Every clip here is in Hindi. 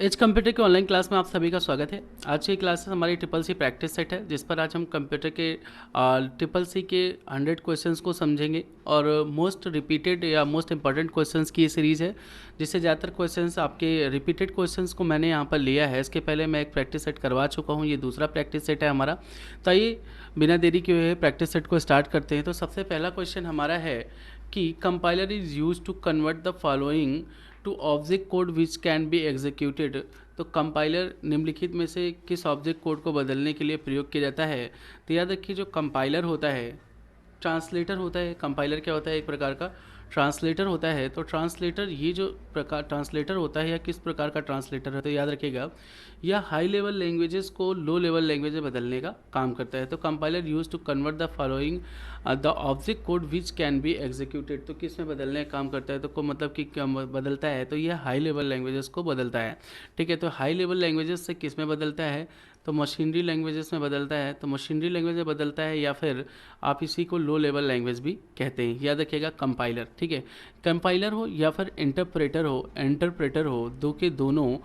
एज कंप्यूटर के ऑनलाइन क्लास में आप सभी का स्वागत है। आज की क्लास हमारी ट्रिपल सी प्रैक्टिस सेट है, जिस पर आज हम कंप्यूटर के ट्रिपल सी के 100 क्वेश्चंस को समझेंगे और मोस्ट रिपीटेड या मोस्ट इंपॉर्टेंट क्वेश्चंस की ये सीरीज़ है, जिससे ज़्यादातर क्वेश्चंस आपके रिपीटेड क्वेश्चंस को मैंने यहाँ पर लिया है। इसके पहले मैं एक प्रैक्टिस सेट करवा चुका हूँ, ये दूसरा प्रैक्टिस सेट है हमारा। तो आइए बिना देरी किए हुए प्रैक्टिस सेट को स्टार्ट करते हैं। तो सबसे पहला क्वेश्चन हमारा है कि compiler is use to convert the following to object code which can be executed. तो कंपाइलर निम्नलिखित में से किस ऑब्जेक्ट कोड को बदलने के लिए प्रयोग किया जाता है? तो याद रखिए, जो कंपाइलर होता है ट्रांसलेटर होता है। कंपाइलर क्या होता है? एक प्रकार का ट्रांसलेटर होता है। तो ट्रांसलेटर, ये जो प्रकार ट्रांसलेटर होता है या किस प्रकार का ट्रांसलेटर है, तो याद रखिएगा यह हाई लेवल लैंग्वेजेस को लो लेवल लैंग्वेज में बदलने का काम करता है। तो compiler use to convert the following the object code which can be executed. तो किस में बदलने का काम करता है? तो को मतलब कि क्या बदलता है? तो यह हाई लेवल लैंग्वेजेस को बदलता है। ठीक है, तो हाई लेवल लैंग्वेजेस से किस में बदलता है? तो मशीनरी लैंग्वेजेस में बदलता है। तो मशीनरी लैंग्वेज में बदलता है, या फिर आप इसी को लो लेवल लैंग्वेज भी कहते हैं। याद रखिएगा कंपाइलर। ठीक है, कंपाइलर हो या फिर इंटरप्रेटर हो, दो के दोनों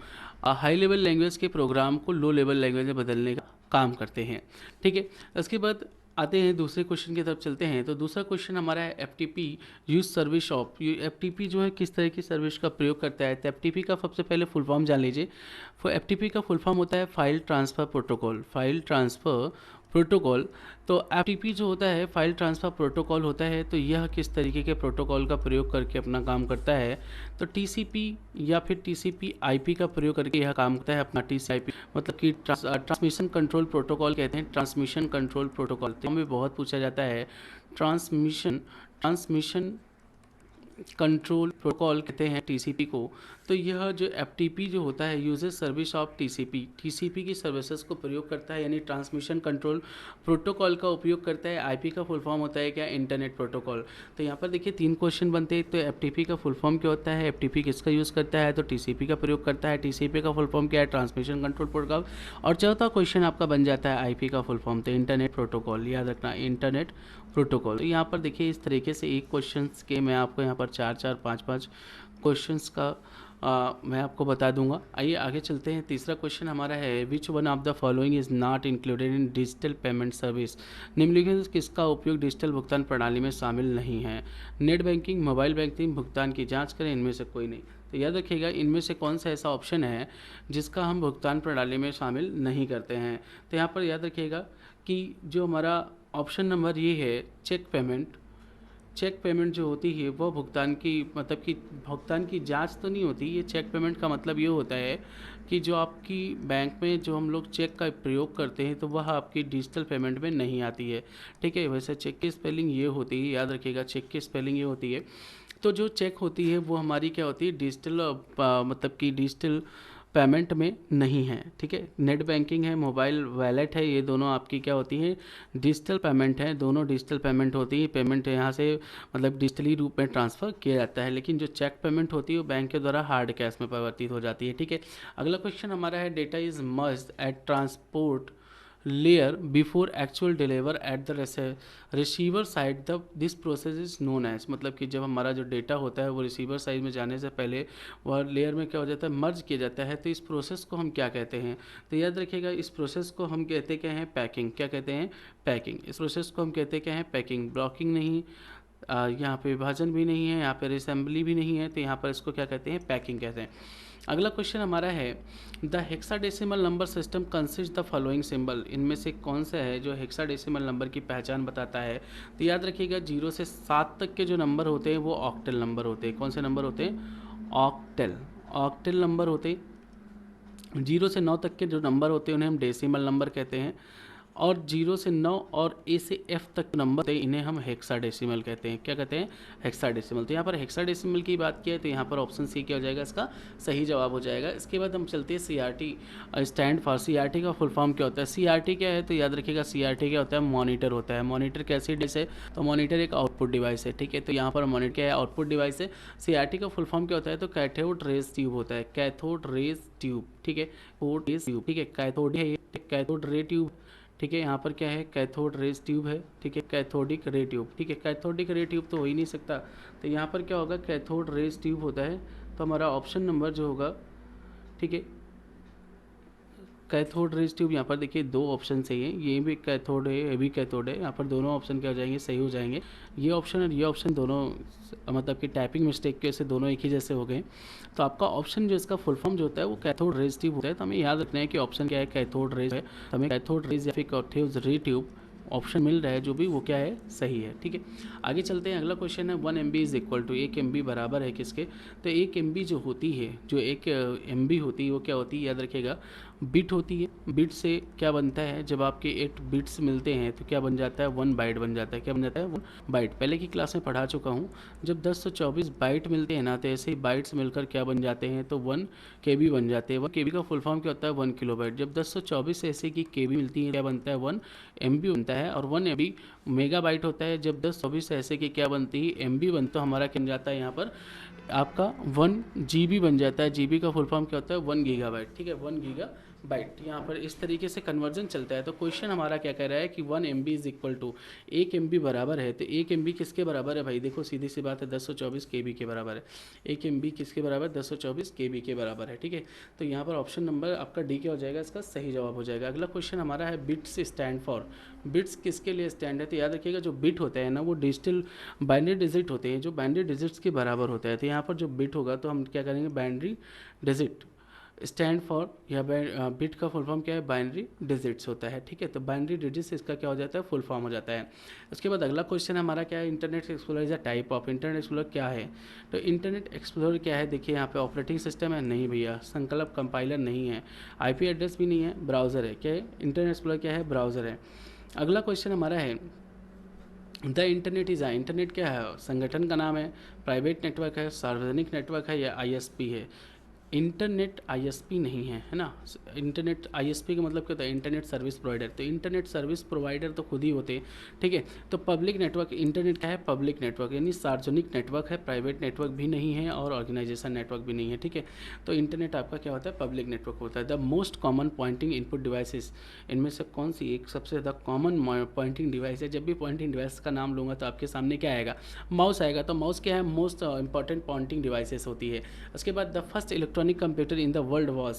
हाई लेवल लैंग्वेज के प्रोग्राम को लो लेवल लैंग्वेज में बदलने का काम करते हैं। ठीक है, उसके बाद आते हैं दूसरे क्वेश्चन की तरफ चलते हैं। तो दूसरा क्वेश्चन हमारा है FTP use service of. FTP जो है किस तरह की सर्विस का प्रयोग करता है? तो FTP का सबसे पहले फुल फॉर्म जान लीजिए। FTP का फुल फॉर्म होता है file transfer protocol. File transfer protocol. तो FTP जो होता है फाइल ट्रांसफ़र प्रोटोकॉल होता है। तो यह किस तरीके के प्रोटोकॉल का प्रयोग करके अपना काम करता है? तो TCP या फिर TCP IP का प्रयोग करके यह काम करता है अपना। TCP मतलब कि ट्रांसमिशन कंट्रोल प्रोटोकॉल कहते हैं। ट्रांसमिशन कंट्रोल प्रोटोकॉल तो हमें बहुत पूछा जाता है। ट्रांसमिशन कंट्रोल प्रोटोकॉल कहते हैं TCP को। तो यह जो FTP जो होता है यूजेस सर्विस ऑफ TCP की सर्विसेज को प्रयोग करता है, यानी ट्रांसमिशन कंट्रोल प्रोटोकॉल का उपयोग करता है। IP का फुल फॉर्म होता है क्या? Internet protocol. तो यहाँ पर देखिए 3 क्वेश्चन बनते हैं। तो FTP का फुल फॉर्म क्या होता है? FTP किसका यूज़ करता है? तो TCP का प्रयोग करता है। TCP का फुल फॉर्म क्या है? Transmission control protocol. और चौथा क्वेश्चन आपका बन जाता है IP का फुल फॉर्म, तो इंटरनेट प्रोटोकॉल। याद रखना, इंटरनेट प्रोटोकॉल। तो यहाँ पर देखिए इस तरीके से एक क्वेश्चन के मैं आपको यहाँ पर 4-4, 5-5 क्वेश्चंस का मैं आपको बता दूंगा। आइए आगे चलते हैं। तीसरा क्वेश्चन हमारा है which one of the following is not included in digital payment service. निम्नलिखित किसका उपयोग डिजिटल भुगतान प्रणाली में शामिल नहीं है? नेट बैंकिंग, मोबाइल बैंकिंग, भुगतान की जाँच करें, इनमें से कोई नहीं। तो याद रखिएगा इनमें से कौन सा ऐसा ऑप्शन है जिसका हम भुगतान प्रणाली में शामिल नहीं करते हैं? तो यहाँ पर याद रखिएगा कि जो हमारा ऑप्शन नंबर ये है, चेक पेमेंट। चेक पेमेंट जो होती है वो भुगतान की मतलब कि भुगतान की जांच तो नहीं होती। ये चेक पेमेंट का मतलब ये होता है कि जो आपकी बैंक में जो हम लोग चेक का प्रयोग करते हैं, तो वह आपकी डिजिटल पेमेंट में नहीं आती है। ठीक है, वैसे चेक की स्पेलिंग ये होती है, याद रखिएगा चेक की स्पेलिंग ये होती है। तो जो चेक होती है वो हमारी क्या होती है? डिजिटल मतलब कि डिजिटल पेमेंट में नहीं है। ठीक है, नेट बैंकिंग है, मोबाइल वॉलेट है, ये दोनों आपकी क्या होती हैं? डिजिटल पेमेंट है। दोनों डिजिटल पेमेंट होती है। पेमेंट यहाँ से मतलब डिजिटली रूप में ट्रांसफ़र किया जाता है, लेकिन जो चेक पेमेंट होती है वो बैंक के द्वारा हार्ड कैश में परिवर्तित हो जाती है। ठीक है, अगला क्वेश्चन हमारा है data is must at transport layer before actual deliver at the receiver side the this process is known as. मतलब कि जब हमारा जो डेटा होता है वो रिसीवर साइड में जाने से पहले वह लेयर में क्या हो जाता है? मर्ज किया जाता है। तो इस प्रोसेस को हम क्या कहते हैं? तो याद रखिएगा इस प्रोसेस को हम कहते क्या हैं? पैकिंग। क्या कहते हैं? पैकिंग। इस प्रोसेस को हम कहते क्या हैं? पैकिंग। ब्लॉकिंग नहीं, यहाँ पे विभाजन भी नहीं है, यहाँ पे असेंबली भी नहीं है, तो यहाँ पर इसको क्या कहते हैं? पैकिंग कहते हैं। अगला क्वेश्चन हमारा है the hexadecimal number system consist the following symbol. इनमें से कौन सा है जो हेक्साडेसिमल नंबर की पहचान बताता है? तो याद रखिएगा 0 से 7 तक के जो नंबर होते हैं वो ऑक्टेल नंबर होते हैं। कौन से नंबर होते हैं? ऑक्टेल नंबर होते हैं। 0 से 9 तक के जो नंबर होते हैं उन्हें हम डेसिमल नंबर कहते हैं। और 0 से 9 और A से F तक नंबर थे, इन्हें हम हेक्साडेसिमल कहते हैं। क्या कहते हैं? हेक्साडेसिमल। तो यहाँ पर हेक्साडेसिमल की बात की है तो यहाँ पर ऑप्शन सी क्या हो जाएगा? इसका सही जवाब हो जाएगा। इसके बाद हम चलते हैं CRT, स्टैंड फॉर। CRT का फुल फॉर्म क्या होता है? CRT क्या है? तो याद रखिएगा CRT क्या होता है? मॉनिटर होता है। मॉनिटर कैसी डिवाइस है? तो मॉनिटर एक आउटपुट डिवाइस है। ठीक है, तो यहाँ पर मॉनिटर क्या है? आउटपुट डिवाइस है। CRT का फुल फॉर्म क्या होता है? तो कैथोड रेज ट्यूब होता है। Cathode rays tube. ठीक है, ठीक है, कैथोड है ये, कैथोड रे ट्यूब। ठीक है, यहाँ पर क्या है? कैथोड रेज ट्यूब है। ठीक है, कैथोडिक रे ट्यूब। ठीक है, कैथोडिक रे ट्यूब तो हो ही नहीं सकता, तो यहाँ पर क्या होगा? कैथोड रेज ट्यूब होता है। तो हमारा ऑप्शन नंबर जो होगा, ठीक है, कैथोड रेज ट्यूब, यहाँ पर देखिए दो ऑप्शन सही है, ये भी कैथोड है, ये भी कैथोड है। यहाँ पर दोनों ऑप्शन क्या हो जाएंगे, सही हो जाएंगे। ये ऑप्शन और ये ऑप्शन दोनों मतलब कि टाइपिंग मिस्टेक के वजह से दोनों एक ही जैसे हो गए। तो आपका ऑप्शन जो इसका फुल फॉर्म जो होता है वो कैथोड रेज ट्यूब होता है। तो हमें याद रखना है कि ऑप्शन क्या है, कैथोड रेज है। तो हमें कैथोड रेज या फिर कैथोड रे ट्यूब ऑप्शन मिल रहा है जो भी, वो क्या है, सही है। ठीक है, आगे चलते हैं। अगला क्वेश्चन है 1 MB is equal to, 1 MB बराबर है किसके। तो 1 MB जो होती है, जो 1 MB होती है वो क्या होती है, याद रखिएगा, बिट होती है। बिट से क्या बनता है, जब आपके 8 बिट्स मिलते हैं तो क्या बन जाता है, 1 बाइट बन जाता है। क्या बन जाता है, 1 बाइट। पहले की क्लास में पढ़ा चुका हूँ, जब 1024 बाइट मिलते हैं ना, तो ऐसे ही बाइट्स मिलकर क्या बन जाते हैं, तो 1 KB बन जाते हैं। 1 KB का फुल फॉर्म क्या होता है, 1 किलोबाइट। जब 1024 ऐसे की KB मिलती है, क्या बनता है, 1 MB बनता है। और 1 MB मेगाबाइट होता है। जब 1024 ऐसे की क्या बनती है, MB बनता, तो हमारा क्या बन जाता है यहाँ पर आपका 1 GB बन जाता है। GB का फुल फॉर्म क्या होता है, 1 गीगाबाइट। ठीक है, 1 गीगाबाइट। यहाँ पर इस तरीके से कन्वर्जन चलता है। तो क्वेश्चन हमारा क्या कह रहा है कि 1 MB is equal to 1 MB बराबर है। तो 1 MB किसके बराबर है भाई, देखो सीधी सी बात है, 1024 KB के बराबर है। 1 MB किसके बराबर, 1024 KB के बराबर है। ठीक है, तो यहाँ पर ऑप्शन नंबर आपका डी क्या हो जाएगा, इसका सही जवाब हो जाएगा। अगला क्वेश्चन हमारा है बिट्स स्टैंड फॉर। बिट्स किसके लिए स्टैंड है, तो याद रखिएगा जो बिट होता है ना, वो डिजिटल बाइनरी डिजिट होते हैं, जो बाइनरी डिजिट्स के बराबर होता है। तो यहाँ पर जो बिट होगा तो हम क्या करेंगे, बाइनरी डिजिट स्टैंड फॉर, या बिट का फुल फॉर्म क्या है, बाइनरी डिजिट्स होता है। ठीक है, तो बाइनरी डिजिट्स इसका क्या हो जाता है, फुल फॉर्म हो जाता है। उसके बाद अगला क्वेश्चन हमारा क्या है, internet explorer is a type of. Internet explorer क्या है, तो इंटरनेट एक्सप्लोरर क्या है, देखिए यहाँ पे ऑपरेटिंग सिस्टम है, नहीं भैया। संकल्प कंपाइलर नहीं है। IP एड्रेस भी नहीं है, ब्राउज़र है। क्या है, इंटरनेट एक्सप्लोरर क्या है, ब्राउज़र है। अगला क्वेश्चन हमारा है the internet is a. Internet क्या है, संगठन का नाम है, प्राइवेट नेटवर्क है, सार्वजनिक नेटवर्क है, या ISP है। इंटरनेट ISP नहीं है, है ना। इंटरनेट ISP का मतलब क्या होता है, इंटरनेट सर्विस प्रोवाइडर। तो इंटरनेट सर्विस प्रोवाइडर तो खुद ही होते हैं। ठीक है, तो पब्लिक नेटवर्क, इंटरनेट क्या है, पब्लिक नेटवर्क, यानी सार्वजनिक नेटवर्क है, प्राइवेट नेटवर्क भी नहीं है और ऑर्गेनाइजेशन नेटवर्क भी नहीं है। ठीक है, तो इंटरनेट आपका क्या होता है, पब्लिक नेटवर्क होता है। The most common pointing input devices, इनमें से कौन सी एक सबसे ज़्यादा कॉमन पॉइंटिंग डिवाइस है। जब भी पॉइंटिंग डिवाइस का नाम लूँगा तो आपके सामने क्या आएगा, माउस आएगा। तो माउस क्या है, मोस्ट इंपॉर्टेंट पॉइंटिंग डिवाइसेस होती है। उसके बाद the first electronic computer in the world was,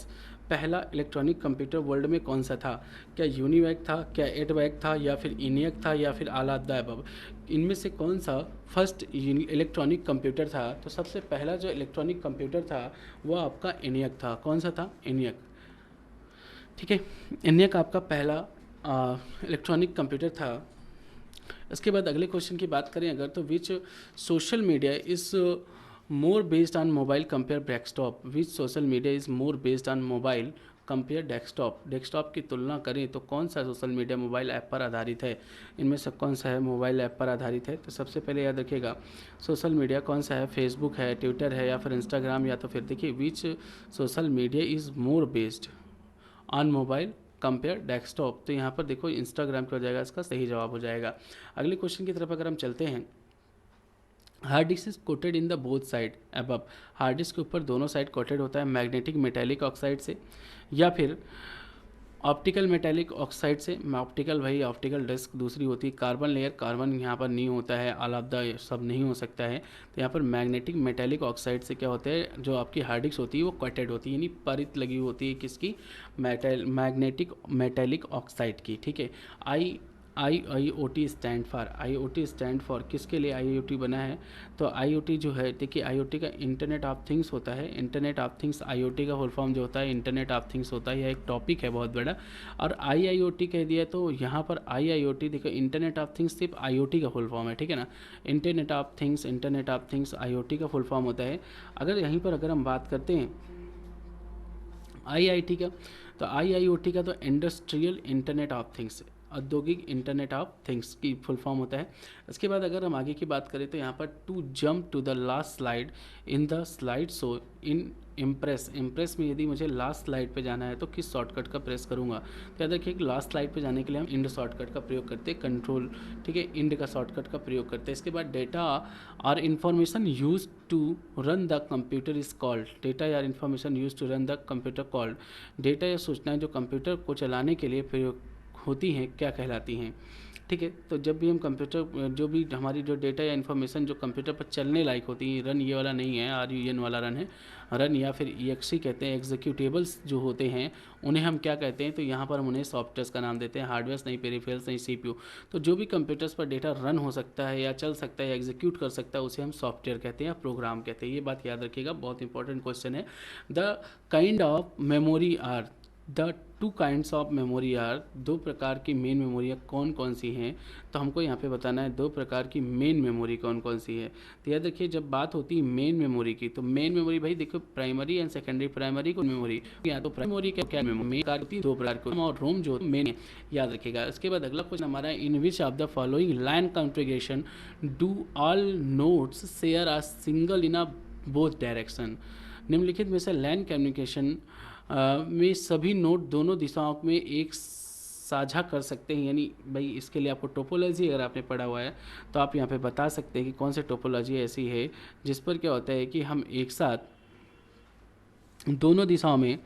पहला इलेक्ट्रॉनिक कंप्यूटर वर्ल्ड में कौन सा था, क्या यूनिवैक था, क्या एडवैक था, या फिर इनियक था, या फिर ऑल ऑफ द अबव। इनमें से कौन सा फर्स्ट इलेक्ट्रॉनिक कंप्यूटर था, तो सबसे पहला जो इलेक्ट्रॉनिक कंप्यूटर था वो आपका इनियक था। कौन सा था, इनियक। ठीक है, इनियक आपका पहला इलेक्ट्रॉनिक कंप्यूटर था। इसके बाद अगले क्वेश्चन की बात करें अगर, तो which social media is more based on mobile compare desktop. Which social media is more based on mobile compare desktop. Desktop की तुलना करें तो कौन सा सोशल मीडिया मोबाइल ऐप पर आधारित है, इनमें से कौन सा है मोबाइल ऐप पर आधारित है। तो सबसे पहले याद रखिएगा सोशल मीडिया कौन सा है, फेसबुक है, ट्विटर है, या फिर इंस्टाग्राम, या तो फिर देखिए which social media is more based on mobile compare desktop. तो यहाँ पर देखो इंस्टाग्राम क्या हो जाएगा, इसका सही जवाब हो जाएगा। अगले क्वेश्चन की तरफ अगर हम चलते हैं, hard disk is quoted in the both side above. Hard disk के ऊपर दोनों साइड कोटेड होता है मैग्नेटिक मेटेलिक ऑक्साइड से, या फिर ऑप्टिकल मेटेलिक ऑक्साइड से। ऑप्टिकल भाई ऑप्टिकल डिस्क दूसरी होती है, कार्बन लेयर, कार्बन यहाँ पर नहीं होता है, ऑल ऑफ द सब नहीं हो सकता है। तो यहाँ पर मैग्नेटिक मेटेलिक ऑक्साइड से क्या होता है, जो आपकी हार्ड डिस्क होती है वो कोटेड होती है, यानी परित लगी होती है किसकी, मैग्नेटिक मेटेलिक ऑक्साइड की। ठीक है, IoT stand for, IoT stand for किसके लिए IoT बना है, तो IoT जो है देखिए IoT का इंटरनेट ऑफ थिंग्स होता है। इंटरनेट ऑफ थिंग्स IoT का फुल फॉर्म जो होता है इंटरनेट ऑफ थिंग्स होता है। यह एक टॉपिक है बहुत बड़ा, और IIoT कह दिया तो यहाँ पर IIoT देखो, इंटरनेट ऑफ थिंग्स सिर्फ IoT का फुल फॉर्म है। ठीक है ना, इंटरनेट ऑफ थिंग्स IoT का फुल फॉर्म होता है। अगर यहीं पर अगर हम बात करते हैं IIT का, तो IIoT का तो इंडस्ट्रियल इंटरनेट ऑफ थिंग्स, औद्योगिक इंटरनेट ऑफ थिंग्स की फुल फॉर्म होता है। इसके बाद अगर हम आगे की बात करें तो यहाँ पर to jump to the last slide in the slide show in Impress में यदि मुझे लास्ट स्लाइड पे जाना है तो किस शॉर्टकट का प्रेस करूँगा, तो याद रखिए कि लास्ट स्लाइड पे जाने के लिए हम इंड शॉर्टकट का प्रयोग करते हैं, कंट्रोल, ठीक है, इंड का शॉर्टकट का प्रयोग करते हैं। इसके बाद डेटा और information use to run the computer is called, data या information use to run the computer called. Data या सूचनाएं जो कंप्यूटर को चलाने के लिए प्रयोग होती हैं क्या कहलाती हैं। ठीक है, तो जब भी हम कंप्यूटर जो भी हमारी जो डेटा या इन्फॉर्मेशन जो कंप्यूटर पर चलने लायक होती है, रन ये वाला नहीं है, RUN वाला रन है, रन या फिर EXE कहते हैं, एग्जीक्यूटेबल्स जो होते हैं उन्हें हम क्या कहते हैं, तो यहाँ पर हम उन्हें सॉफ्टवेयर्स का नाम देते हैं, हार्डवेयर नहीं, पेरिफेरल्स नहीं, CPU। तो जो भी कंप्यूटर्स पर डेटा रन हो सकता है या चल सकता है या एग्जीक्यूट कर सकता है उसे हम सॉफ्टवेयर कहते हैं या प्रोग्राम कहते हैं। ये बात याद रखिएगा, बहुत इंपॉर्टेंट क्वेश्चन है। The kind of memory are, the two kinds of memory are, दो प्रकार की मेन मेमोरी कौन कौन सी हैं, तो हमको यहाँ पे बताना है दो प्रकार की मेन मेमोरी कौन कौन सी है। तो याद रखिए जब बात होती है मेन मेमोरी की, तो मेन मेमोरी भाई देखो प्राइमरी एंड सेकेंडरी, प्राइमरी को मेमोरी या तो प्राइमरी क्या मेमोरी होती है, दो प्रकार की, और रोम जो मेन याद रखिएगा। इसके बाद अगला क्वेश्चन हमारा, in which of the following line configuration do all nodes share a single in a both direction. निम्नलिखित में से लैन कम्युनिकेशन में सभी नोड दोनों दिशाओं में एक साझा कर सकते हैं। यानी भाई इसके लिए आपको टोपोलॉजी अगर आपने पढ़ा हुआ है तो आप यहाँ पे बता सकते हैं कि कौन सी टोपोलॉजी ऐसी है जिस पर क्या होता है कि हम एक साथ दोनों दिशाओं में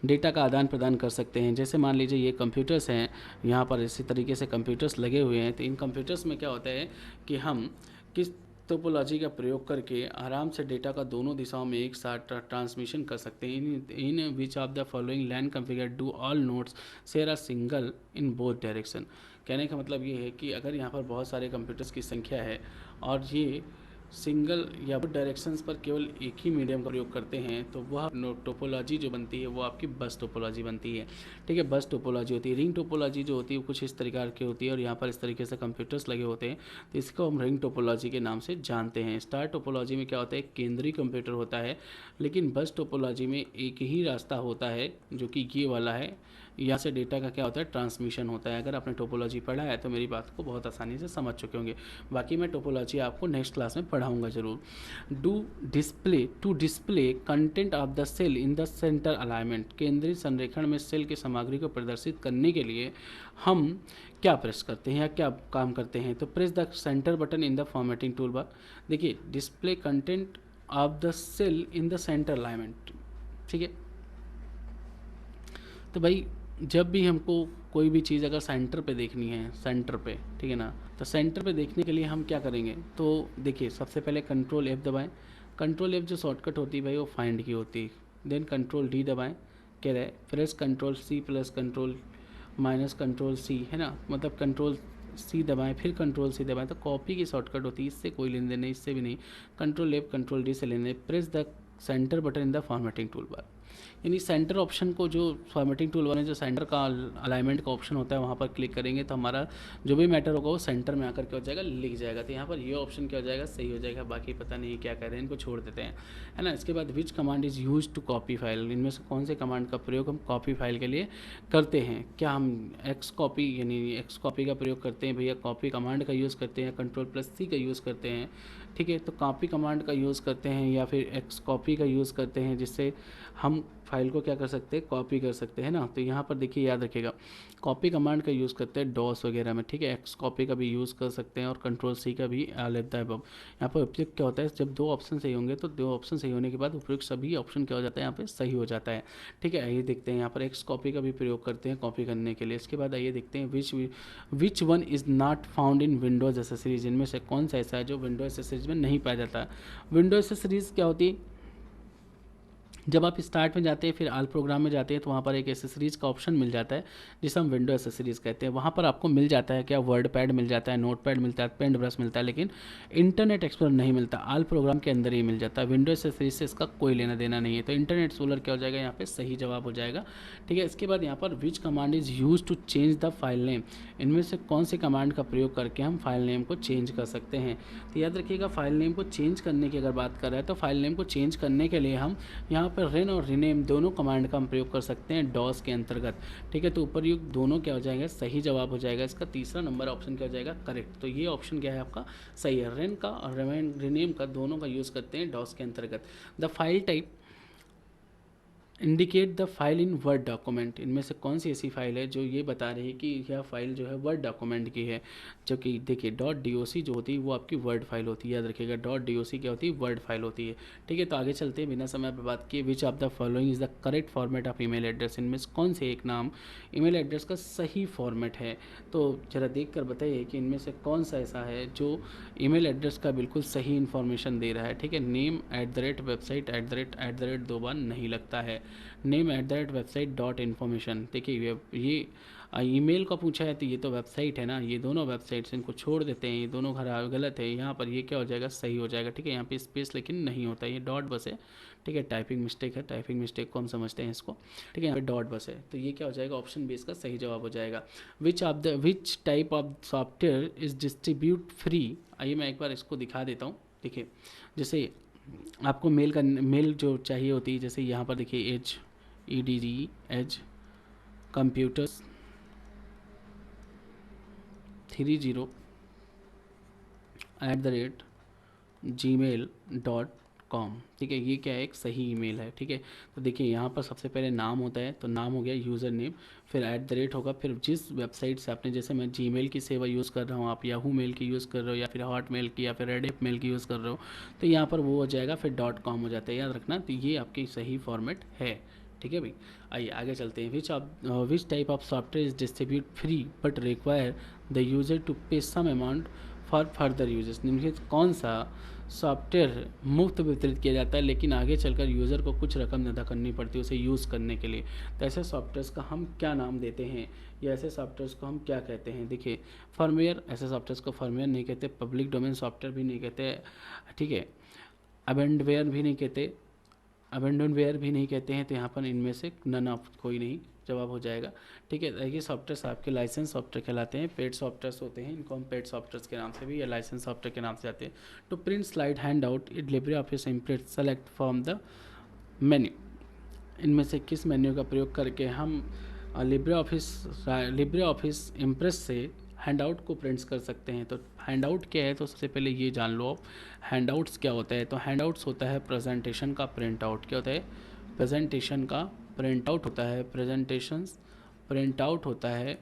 डेटा का आदान प्रदान कर सकते हैं। जैसे मान लीजिए ये कंप्यूटर्स हैं, यहाँ पर इसी तरीके से कंप्यूटर्स लगे हुए हैं, तो इन कंप्यूटर्स में क्या होता है कि हम किस टोपोलॉजी का प्रयोग करके आराम से डेटा का दोनों दिशाओं में एक साथ ट्रांसमिशन कर सकते हैं। In which of the following LAN configure do all nodes share a single in both direction. कहने का मतलब ये है कि अगर यहाँ पर बहुत सारे कंप्यूटर्स की संख्या है और ये सिंगल या डायरेक्शंस पर केवल एक ही मीडियम का प्रयोग करते हैं तो वह टोपोलॉजी जो बनती है वो आपकी बस टोपोलॉजी बनती है। ठीक है, बस टोपोलॉजी होती है। रिंग टोपोलॉजी जो होती है वो कुछ इस प्रकार की होती है और यहाँ पर इस तरीके से कंप्यूटर्स लगे होते हैं, तो इसको हम रिंग टोपोलॉजी के नाम से जानते हैं। स्टार टोपोलॉजी में क्या होता है, केंद्रीय कंप्यूटर होता है, लेकिन बस टोपोलॉजी में एक ही रास्ता होता है जो कि ये वाला है, यहाँ से डेटा का क्या होता है, ट्रांसमिशन होता है। अगर आपने टोपोलॉजी पढ़ा है तो मेरी बात को बहुत आसानी से समझ चुके होंगे। बाकी मैं टोपोलॉजी आपको नेक्स्ट क्लास में पढ़ाऊंगा जरूर। To display content of the cell in the centre alignment, केंद्रीय संरेखण में सेल की सामग्री को प्रदर्शित करने के लिए हम क्या प्रेस करते हैं या क्या काम करते हैं, तो press the centre button in the formatting toolbar. देखिए display content of the cell in the centre alignment, ठीक है। तो भाई जब भी हमको कोई भी चीज़ अगर सेंटर पे देखनी है, सेंटर पे, ठीक है ना, तो सेंटर पे देखने के लिए हम क्या करेंगे, तो देखिए सबसे पहले कंट्रोल F दबाएं। कंट्रोल F जो शॉर्टकट होती है भाई वो फाइंड की होती है। देन कंट्रोल D दबाएं, कह रहे press control C plus control minus control C, है ना, मतलब कंट्रोल C दबाएं फिर कंट्रोल C दबाएं, तो कॉपी की शॉर्टकट होती है, इससे कोई लेन देन नहीं, इससे भी नहीं। कंट्रोल F कंट्रोल D से लेने, press the centre button in the formatting tool bar. यानी सेंटर ऑप्शन को, जो फॉर्मेटिंग टूल बार में जो सेंटर का अलाइनमेंट का ऑप्शन होता है वहाँ पर क्लिक करेंगे तो हमारा जो भी मैटर होगा वो सेंटर में आकर क्या हो जाएगा, लिख जाएगा। तो यहाँ पर ये ऑप्शन क्या हो जाएगा, सही हो जाएगा। बाकी पता नहीं क्या कह रहे हैं, इनको छोड़ देते हैं, है ना। इसके बाद which command is use to copy file, इनमें से कौन से कमांड का प्रयोग हम कॉपी फाइल के लिए करते हैं। क्या हम एक्स कॉपी यानी एक्स कॉपी का प्रयोग करते हैं भैया, कॉपी कमांड का यूज़ करते हैं, कंट्रोल प्लस C का यूज़ करते हैं, ठीक है। तो कॉपी कमांड का यूज़ करते हैं या फिर एक्स कॉपी का यूज़ करते हैं, जिससे हम फाइल को क्या कर सकते हैं, कॉपी कर सकते हैं ना। तो यहाँ पर देखिए याद रखिएगा, कॉपी कमांड का यूज़ करते हैं डॉस वगैरह में, ठीक है। एक्स कॉपी का भी यूज़ कर सकते हैं और कंट्रोल C का भी लेता है। यहाँ पर उपयुक्त क्या होता है, जब दो ऑप्शन सही होंगे तो दो ऑप्शन सही होने के बाद उपयुक्त सभी ऑप्शन क्या हो जाता है, यहाँ पे सही हो जाता है, ठीक है। आइए देखते हैं, यहाँ पर एक्स कॉपी का भी प्रयोग करते हैं कॉपी करने के लिए। इसके बाद आइए देखते हैं which one is not found in Windows accessories, इनमें से कौन सा ऐसा है जो विंडोज एसेसरीज में नहीं पाया जाता। विंडोज एसेसरीज क्या होती है, जब आप स्टार्ट में जाते हैं फिर आल प्रोग्राम में जाते हैं तो वहाँ पर एक एसेसरीज़ का ऑप्शन मिल जाता है जिसे हम विंडो एसेसरीज़ कहते हैं। वहाँ पर आपको मिल जाता है क्या, वर्ड पैड मिल जाता है, नोट पैड मिलता है, पेंट ब्रश मिलता है, लेकिन इंटरनेट एक्सप्लोरर नहीं मिलता। आल प्रोग्राम के अंदर ही मिल जाता है। विंडो एसेसरीज से इसका कोई लेना देना नहीं है। तो इंटरनेट सोलर क्या हो जाएगा, यहाँ पर सही जवाब हो जाएगा, ठीक है। इसके बाद यहाँ पर which command is use to change the file name, इनमें से कौन सी कमांड का प्रयोग करके हम फाइल नेम को चेंज कर सकते हैं। तो याद रखिएगा फाइल नेम को चेंज करने की अगर बात कर रहे हैं तो फाइल नेम को चेंज करने के लिए हम यहाँ पर रेन और रीनेम दोनों कमांड का हम प्रयोग कर सकते हैं डॉस के अंतर्गत, ठीक है। तो ऊपर युक्त दोनों क्या हो जाएगा, सही जवाब हो जाएगा। इसका तीसरा नंबर ऑप्शन क्या हो जाएगा, करेक्ट। तो ये ऑप्शन क्या है आपका, सही है। रेन का और रीनेम का दोनों का यूज़ करते हैं डॉस के अंतर्गत। The file type indicate the file in word document, इनमें से कौन सी ऐसी फाइल है जो ये बता रही है कि यह फाइल जो है वर्ड डॉक्यूमेंट की है। जो कि देखिए .doc जो होती है वो आपकी वर्ड फाइल होती है, याद रखिएगा .doc क्या होती है, वर्ड फाइल होती है। ठीक है, तो आगे चलते हैं बिना समय पर बात किए। विच of the following is the correct format of email address, इनमें से कौन से एक नाम ईमेल एड्रेस का सही फॉर्मेट है। तो जरा देख कर बताइए कि इनमें से कौन सा ऐसा है जो ईमेल एड्रेस का बिल्कुल सही इन्फॉर्मेशन दे रहा है। ठीक है, नेम @website @ दो बार नहीं लगता है, नेम @website डॉट इन्फॉर्मेशन। देखिए ये ईमेल का पूछा है तो ये तो वेबसाइट है ना, ये दोनों वेबसाइट्स इनको छोड़ देते हैं, ये दोनों गलत है। यहाँ पर ये क्या हो जाएगा, सही हो जाएगा। ठीक है, यहाँ पे स्पेस लेकिन नहीं होता, ये डॉट बस है। ठीक है, टाइपिंग मिस्टेक है, टाइपिंग मिस्टेक को हम समझते हैं इसको। ठीक है, यहाँ पे डॉट बस है, तो ये क्या हो जाएगा, ऑप्शन बी इसका सही जवाब हो जाएगा। विच type of software is distribute free, आइए मैं एक बार इसको दिखा देता हूँ। देखिए जैसे आपको मेल जो चाहिए होती है, जैसे यहाँ पर देखिए एज कंप्यूटर्स 30 @gmail.com। ठीक है, ये क्या है, एक सही ईमेल है। ठीक है, तो देखिए यहाँ पर सबसे पहले नाम होता है, तो नाम हो गया यूज़र नेम, फिर होगा, फिर जिस वेबसाइट से आपने, जैसे मैं जीमेल की सेवा यूज़ कर रहा हूँ, आप याहू मेल की यूज़ कर रहे हो या फिर हॉट मेल की या फिर रेडिफ मेल की यूज़ कर रहे हो, तो यहाँ पर वो हो जाएगा, फिर .com हो जाता है, याद रखना। तो ये आपकी सही फॉर्मेट है। ठीक है भाई, आइए आगे चलते हैं। Which type of software is distribute free but require the user to pay some amount for further usages, निम्नलिखित कौन सा सॉफ्टवेयर मुफ्त वितरित किया जाता है लेकिन आगे चलकर यूज़र को कुछ रकम अदा करनी पड़ती है उसे यूज़ करने के लिए। तो ऐसे सॉफ्टवेयर्स का हम क्या नाम देते हैं, या ऐसे सॉफ्टवेयर्स को हम क्या कहते हैं। देखिए फर्मवेयर, ऐसे सॉफ्टवेयर्स को फर्मवेयर नहीं कहते, पब्लिक डोमेन सॉफ्टवेयर भी नहीं कहते। ठीक है, अबेंडवेयर भी नहीं कहते, अबेंडनवेयर भी नहीं कहते हैं। तो यहाँ पर इनमें से नन ऑफ कोई नहीं जवाब हो जाएगा। ठीक है, ये सॉफ्टवेयर आपके लाइसेंस सॉफ्टवेयर कहलाते हैं, पेड सॉफ्टवेयर्स होते हैं, इनको हम पेड सॉफ्टवेयर के नाम से भी या लाइसेंस सॉफ्टवेयर के नाम से आते हैं। To print slide hand out it LibreOffice Impress select from the menu, इनमें से किस मेन्यू का प्रयोग करके हम लिब्रे ऑफिस इम्प्रेस से हैंडआउट को प्रिंट्स कर सकते हैं। तो हैंडआउट क्या है, तो सबसे पहले ये जान लो आप हैंडआउट्स क्या होता है। तो हैंडआउट्स होता है प्रेजेंटेशन का प्रिंट आउट। क्या होता है, प्रेजेंटेशन का प्रिंट आउट होता है, प्रेजेंटेशंस प्रिंट आउट होता है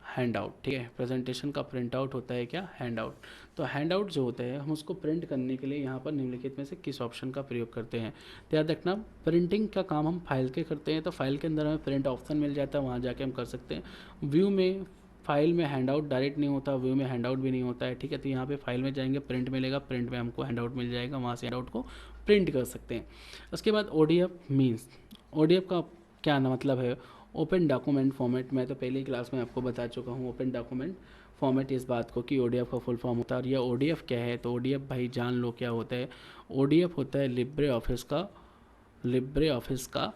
हैंड आउट। ठीक है, प्रेजेंटेशन का प्रिंट आउट होता है क्या, हैंड आउट। तो हैंड आउट जो होता है हम उसको प्रिंट करने के लिए यहाँ पर निम्नलिखित में से किस ऑप्शन का प्रयोग करते हैं। तो याद रखना, प्रिंटिंग का काम हम फाइल के करते हैं, तो फाइल के अंदर हमें प्रिंट ऑप्शन मिल जाता है, वहाँ जाके हम कर सकते हैं। व्यू में फाइल में हैंड आउट डायरेक्ट नहीं होता, व्यू में हैंड आउट भी नहीं होता है। ठीक है, तो यहाँ पे फाइल में जाएंगे, प्रिंट मिलेगा, प्रिंट में हमको हैंड आउट मिल जाएगा, वहाँ से हैंड आउट को प्रिंट कर सकते हैं। उसके बाद ओडीएफ मीन्स, ओडीएफ का क्या मतलब है, ओपन डॉक्यूमेंट फॉर्मेट। मैं तो पहले ही क्लास में आपको बता चुका हूँ ओपन डॉक्यूमेंट फॉर्मेट इस बात को कि ओडीएफ का फुल फॉर्म होता है। और यह ओडीएफ क्या है, तो ओडीएफ भाई जान लो क्या होता है। ओडीएफ होता है लिब्रे ऑफिस का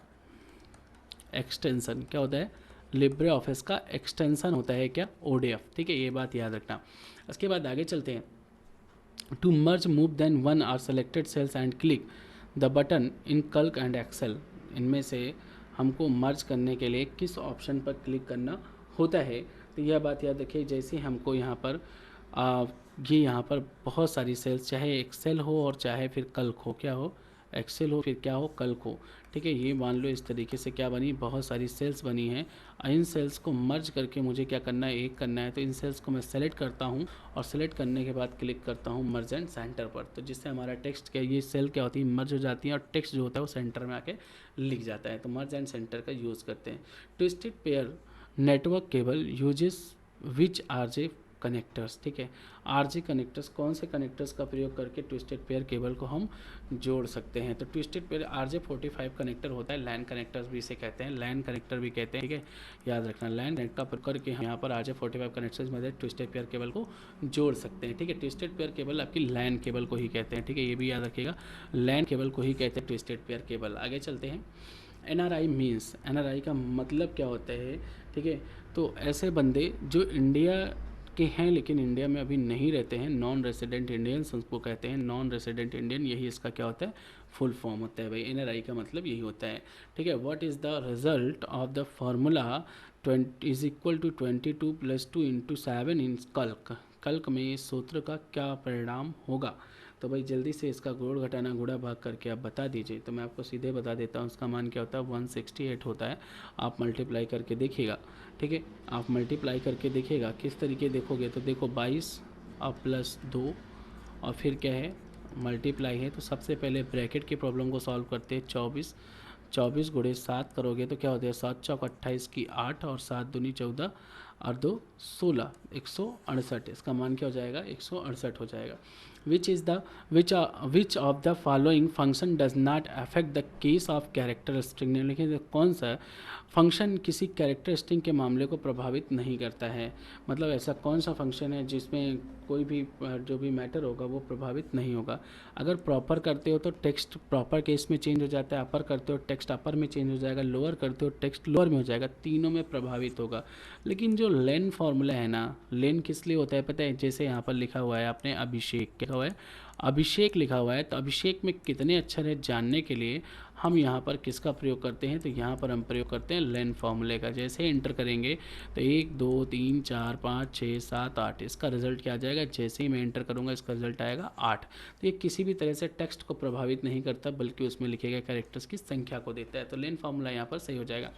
एक्सटेंशन। क्या होता है, लिब्रे ऑफिस का एक्सटेंशन होता है क्या, ओडीएफ। ठीक है, ये बात याद रखना। उसके बाद आगे चलते हैं। To merge move then one are selected cells and click the button in Calc and Excel, इनमें से हमको मर्ज करने के लिए किस ऑप्शन पर क्लिक करना होता है। तो यह बात याद रखिए, जैसे हमको यहाँ पर ये यहाँ पर बहुत सारी सेल्स, चाहे एक्सेल हो और चाहे फिर कैल्क हो, क्या हो, एक्सेल हो फिर क्या हो, कैल्क हो। ठीक है, ये मान लो इस तरीके से क्या बनी, बहुत सारी सेल्स बनी हैं। इन सेल्स को मर्ज करके मुझे क्या करना है, एक करना है। तो इन सेल्स को मैं सेलेक्ट करता हूँ और सेलेक्ट करने के बाद क्लिक करता हूँ मर्ज एंड सेंटर पर, तो जिससे हमारा टेक्स्ट क्या, ये सेल क्या होती है, मर्ज हो जाती है और टेक्स्ट जो होता है वो सेंटर में आके लिख जाता है। तो मर्ज एंड सेंटर का यूज़ करते हैं। Twisted pair network cable uses which RJ connectors. ठीक है, आरजे कनेक्टर्स, कौन से कनेक्टर्स का प्रयोग करके ट्विस्टेड पेयर केबल को हम जोड़ सकते हैं। तो ट्विस्टेड पेयर RJ45 कनेक्टर होता है, लैन कनेक्टर्स भी इसे कहते हैं, लैन कनेक्टर भी कहते हैं। ठीक है, याद रखना, लैन कनेक्ट का प्रयोग करके हम यहाँ पर RJ45 कनेक्टर्स में ट्विस्टेड पेयर केबल को जोड़ सकते हैं। ठीक है, ट्विस्टेड पेयर केबल आपकी लैन केबल को ही कहते हैं। ठीक है, ये भी याद रखिएगा, लैन केबल को ही कहते हैं ट्विस्टेड पेयर केबल। आगे चलते हैं। NRI मीन्स, NRI का मतलब क्या होता है। ठीक है, तो ऐसे बंदे जो इंडिया के हैं लेकिन इंडिया में अभी नहीं रहते हैं, नॉन रेसिडेंट इंडियंस उनको कहते हैं, नॉन रेसिडेंट इंडियन, यही इसका क्या होता है, फुल फॉर्म होता है भाई। NRI का मतलब यही होता है। ठीक है, what is the result of the formula 20 is equal to 22 + 2 × 7 in Calc, Calc में इस सूत्र का क्या परिणाम होगा। तो भाई जल्दी से इसका जोड़ घटाना गुणा भाग करके आप बता दीजिए। तो मैं आपको सीधे बता देता हूँ, उसका मान क्या होता है 168 होता है। आप मल्टीप्लाई करके देखिएगा, ठीक है, आप मल्टीप्लाई करके देखिएगा। किस तरीके देखोगे तो देखो 22 और प्लस 2 और फिर क्या है मल्टीप्लाई है। तो सबसे पहले ब्रैकेट की प्रॉब्लम को सॉल्व करते हैं। 24 गुणे 7 करोगे तो क्या होता है 7 चौक 28 की 8 और 7 दूनी 14 और 2 16 168। इसका मान क्या हो जाएगा 168 हो जाएगा। विच of the following function does not affect the case of character string. लेकिन कौन सा फंक्शन किसी कैरेक्टर स्ट्रिंग के मामले को प्रभावित नहीं करता है, मतलब ऐसा कौन सा फंक्शन है जिसमें कोई भी जो भी मैटर होगा वो प्रभावित नहीं होगा। अगर प्रॉपर करते हो तो टेक्स्ट प्रॉपर केस में चेंज हो जाता है, अपर करते हो टेक्स्ट अपर में चेंज हो जाएगा, लोअर करते हो टेक्स्ट लोअर में हो जाएगा, तीनों में प्रभावित होगा। लेकिन जो लेन फॉर्मूला है ना, लेन किस लिए होता है पता है, जैसे यहाँ पर लिखा हुआ है आपने अभिषेक, क्या हुआ है अभिषेक लिखा हुआ है, तो अभिषेक में कितने अक्षर है जानने के लिए हम यहाँ पर किसका प्रयोग करते हैं, तो यहाँ पर हम प्रयोग करते हैं लेन फॉर्मूले का। जैसे इंटर करेंगे तो 1 2 3 4 5 6 7 8, इसका रिजल्ट क्या आ जाएगा, जैसे ही मैं इंटर करूँगा इसका रिजल्ट आएगा 8। तो ये किसी भी तरह से टेक्स्ट को प्रभावित नहीं करता, बल्कि उसमें लिखे गए कैरेक्टर्स की संख्या को देता है। तो लेन फॉर्मूला यहाँ पर सही हो जाएगा।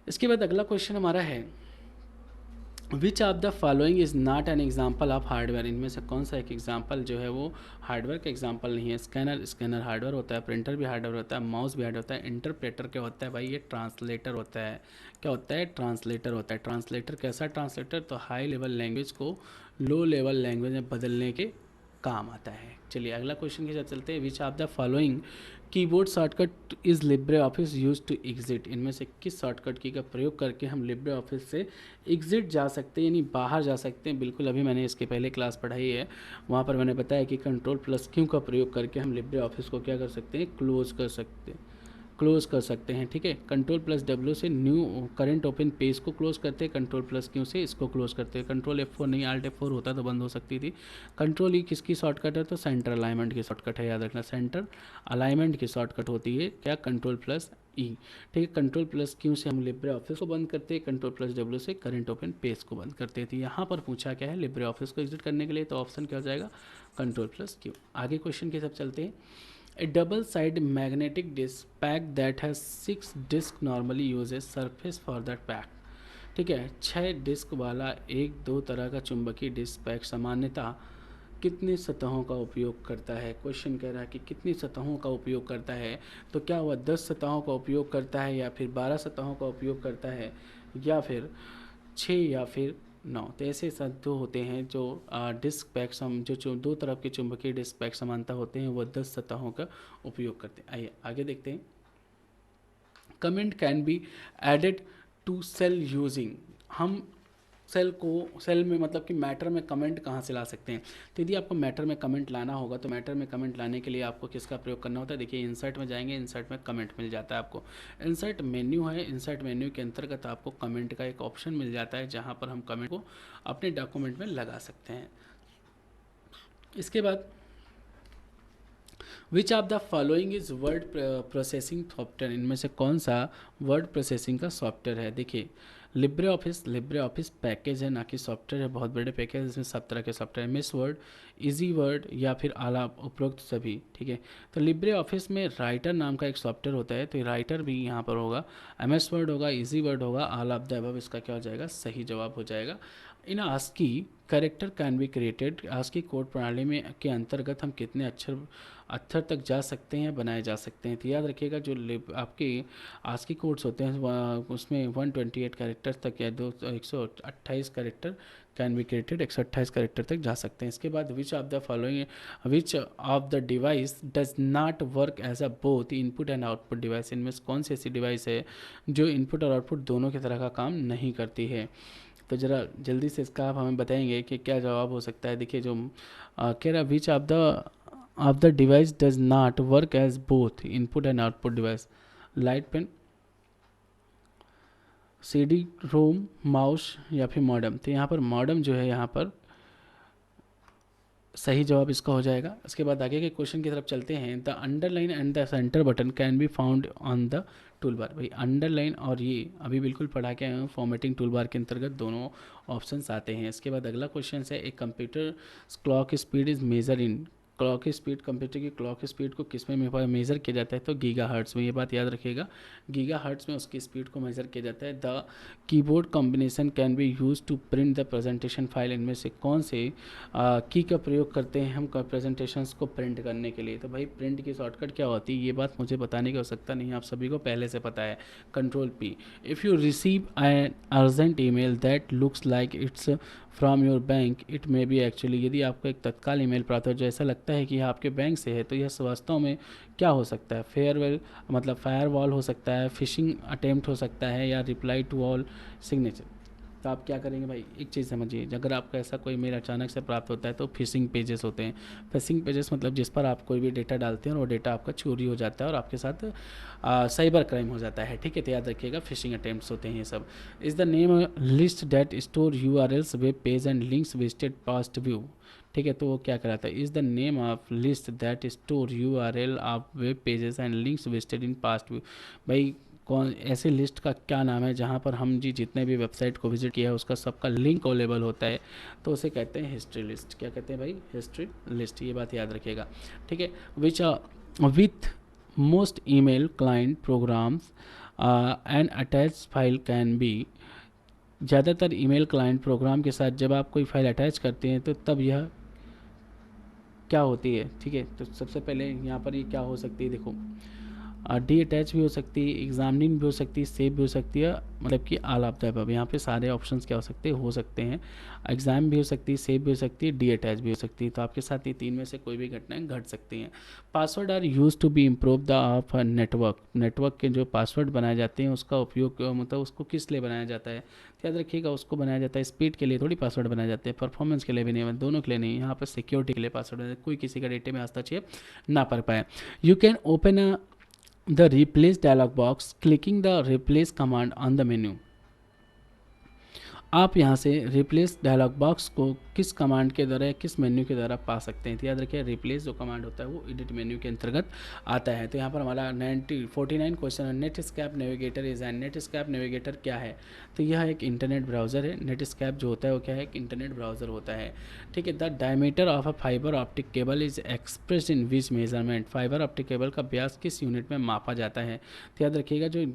इसके बाद अगला क्वेश्चन हमारा है विच of the following is not an example of hardware. इनमें से कौन सा एक एग्जाम्पल जो है वो हार्डवेयर का एग्जाम्पल नहीं है। स्कैनर हार्डवेयर होता है, प्रिंटर भी हार्डवेयर होता है, माउस भी हार्डवेयर होता है। इंटरप्रेटर क्या होता है भाई, ये ट्रांसलेटर होता है। क्या होता है, ट्रांसलेटर होता है। ट्रांसलेटर कैसा ट्रांसलेटर, तो हाई लेवल लैंग्वेज को लो लेवल लैंग्वेज में बदलने के काम आता है। चलिए अगला क्वेश्चन के साथ चलते हैं। Which of the following keyboard shortcut is LibreOffice use to exit. इनमें से किस शॉर्टकट की का प्रयोग करके हम लिब्रे ऑफिस से एग्जिट जा सकते हैं, यानी बाहर जा सकते हैं। बिल्कुल अभी मैंने इसके पहले क्लास पढ़ाई है, वहाँ पर मैंने बताया कि Ctrl+Q का प्रयोग करके हम लिब्रे ऑफिस को क्या कर सकते हैं, क्लोज कर सकते हैं। ठीक है, Ctrl+W से न्यू करंट ओपन पेज को क्लोज करते हैं, Ctrl+Q से इसको क्लोज करते हैं। Ctrl F4 नहीं, Alt F4 होता तो बंद हो सकती थी। Ctrl E किसकी शॉर्टकट है, तो सेंटर अलाइनमेंट की शॉर्टकट है, याद रखना सेंटर अलाइनमेंट की शॉर्टकट होती है क्या, Ctrl+E। ठीक है, Ctrl+Q से हम लिब्रे ऑफिस को बंद करते हैं, Ctrl+W से करंट ओपन पेज को बंद करते थे। यहाँ पर पूछा क्या है लिब्रे ऑफिस को एग्जिट करने के लिए, तो ऑप्शन क्या हो जाएगा Ctrl+Q। आगे क्वेश्चन के सब चलते हैं। A double-sided magnetic disc pack that has 6 discs normally uses surface for that pack। ठीक है, 6 डिस्क वाला एक दो तरह का चुंबकीय डिस्क पैक सामान्यतः कितनी सतहों का उपयोग करता है। क्वेश्चन कह रहा है कि कितनी सतहों का उपयोग करता है, तो क्या वह 10 सतहों का उपयोग करता है, या फिर 12 सतहों का उपयोग करता है, या फिर 6 या फिर 9। तो ऐसे दो होते हैं जो डिस्क पैक जो दो तरफ के चुंबकीय डिस्क पैक समानता होते हैं, वो 10 सतहों का उपयोग करते हैं। आइए आगे देखते हैं। Comment can be added to cell using. हम सेल में मतलब कि मैटर में कमेंट कहाँ से ला सकते हैं, तो यदि आपको मैटर में कमेंट लाना होगा तो मैटर में कमेंट लाने के लिए आपको किसका प्रयोग करना होता है, देखिए इंसर्ट में जाएंगे, इंसर्ट में कमेंट मिल जाता है आपको। इंसर्ट मेन्यू है, इंसर्ट मेन्यू के अंतर्गत आपको कमेंट का एक ऑप्शन मिल जाता है, जहाँ पर हम कमेंट को अपने डॉक्यूमेंट में लगा सकते हैं। इसके बाद which of the following is word processing software. इनमें से कौन सा वर्ड प्रोसेसिंग का सॉफ्टवेयर है। देखिए लिब्रे ऑफिस पैकेज है, ना कि सॉफ्टवेयर है। बहुत बड़े पैकेज है, इसमें सब तरह के software, miss word, easy word या फिर आला उपरोक्त सभी। ठीक है, तो लिब्रे ऑफिस में राइटर नाम का एक सॉफ्टवेयर होता है, तो राइटर भी यहाँ पर होगा, MS वर्ड होगा, इजी वर्ड होगा, ऑल ऑफ द अबव इसका क्या हो जाएगा, सही जवाब हो जाएगा। In ASCII character can be created. ASCII code प्रणाली में के अंतर्गत हम कितने अक्षर तक जा सकते हैं, बनाए जा सकते हैं। तो याद रखिएगा जो आपके आस्की कोड्स होते हैं उसमें 128 कैरेक्टर्स तक या 128 character can be created, 128 character तक जा सकते हैं। इसके बाद which of the device does not work as a both input and output device. इनमें से कौन सी ऐसी डिवाइस है जो इनपुट और आउटपुट दोनों की तरह का काम नहीं करती है। तो ज़रा जल्दी से इसका आप हमें बताएंगे कि क्या जवाब हो सकता है। देखिए जो कह रहा which of the device does not work as both input and output device, light pen, CD ROM, mouse या फिर मॉडम। तो यहाँ पर मॉडम जो है यहाँ पर सही जवाब इसका हो जाएगा। इसके बाद आगे के क्वेश्चन की तरफ चलते हैं। The underline and the centre button can be found on the tool bar. भाई अंडरलाइन और ये अभी बिल्कुल पढ़ा के आए हैं, फॉर्मेटिंग टूल बार के अंतर्गत दोनों ऑप्शंस आते हैं। इसके बाद अगला क्वेश्चन है, एक computer clock speed is measure in clock speed, computer की क्लॉक स्पीड को किस में मेज़र किया जाता है, तो गीगाहर्ट्ज़ में, ये बात याद रखिएगा, गीगाहर्ट्ज़ में उसकी स्पीड को मेज़र किया जाता है। The keyboard combination can be use to print the presentation file, इनमें से कौन से की का प्रयोग करते हैं हम प्रेजेंटेशंस को प्रिंट करने के लिए। तो भाई प्रिंट की शॉर्टकट क्या होती है, ये बात मुझे बताने की आवश्यकता नहीं है, आप सभी को पहले से पता है, control P. If you receive an urgent email that looks like it's from your bank, it may be actually, यदि आपको एक तत्काल ईमेल प्राप्त हो जो ऐसा लगता है कि यह आपके बैंक से है, तो यह वास्तव में क्या हो सकता है, फेयरवेल मतलब फायरवॉल हो सकता है, फिशिंग अटेम्प्ट हो सकता है, या रिप्लाई टू ऑल सिग्नेचर। तो आप क्या करेंगे भाई, एक चीज़ समझिए, अगर आपको ऐसा कोई मेल अचानक से प्राप्त होता है तो फिशिंग पेजेस होते हैं। फिशिंग पेजेस मतलब जिस पर आप कोई भी डेटा डालते हैं और वो डेटा आपका चोरी हो जाता है और आपके साथ साइबर क्राइम हो जाता है, ठीक है, तो याद रखिएगा फिशिंग अटेम्प्ट्स होते हैं ये सब। Is the name list that store URLs web page and links visited past view, ठीक है, तो वो क्या कराता है, is the name of list that store URL of web pages and links visited in past view. भाई कौन ऐसे लिस्ट का क्या नाम है जहाँ पर हम जी जितने भी वेबसाइट को विजिट किया है उसका सबका लिंक अवेलेबल होता है, तो उसे कहते हैं हिस्ट्री लिस्ट। क्या कहते हैं भाई, हिस्ट्री लिस्ट, ये बात याद रखिएगा, ठीक है। Which with most email client programs and attach file can be, ज़्यादातर ईमेल क्लाइंट प्रोग्राम के साथ जब आप कोई फाइल अटैच करते हैं तो तब यह क्या होती है, ठीक है। तो सबसे पहले यहाँ पर ये क्या हो सकती है, देखो डी अटैच भी हो सकती है, एग्जामिनिंग भी हो सकती है, सेव भी हो सकती है, मतलब कि ऑल ऑफ द अबव, यहाँ पे सारे ऑप्शंस क्या हो सकते हैं, एग्जाम भी हो सकती है, सेव भी हो सकती है, डी अटैच भी हो सकती है। तो आपके साथ ये तीन में से कोई भी घटनाएं घट सकती हैं। Password are use to be improve the of network, network के जो पासवर्ड बनाए जाते हैं उसका उपयोग मतलब उसको किस लिए बनाया जाता है, तो याद रखिएगा उसको बनाया जाता है स्पीड के लिए, थोड़ी पासवर्ड बनाए जाते हैं, परफॉर्मेंस के लिए भी नहीं, दोनों के लिए नहीं, यहाँ पर सिक्योरिटी के लिए पासवर्ड, कोई किसी का डेटे में हस्तक्षेप ना कर पाए। You can open a the replace dialog box clicking the replace command on the menu। आप यहाँ से रिप्लेस डायलॉग बॉक्स को किस कमांड के द्वारा या किस मेन्यू के द्वारा पा सकते हैं, तो याद रखिए रिप्लेस जो कमांड होता है वो एडिट मेन्यू के अंतर्गत आता है। तो यहाँ पर हमारा 49 क्वेश्चन है, Netscape navigator is an, Netscape navigator क्या है, तो यह एक इंटरनेट ब्राउज़र है। नेटस्केप जो होता है वो क्या है, एक इंटरनेट ब्राउज़र होता है, ठीक है। The diameter of a fibre optic cable is expressed in which measurement, fibre optic cable का व्यास किस यूनिट में मापा जाता है, तो याद रखिएगा जो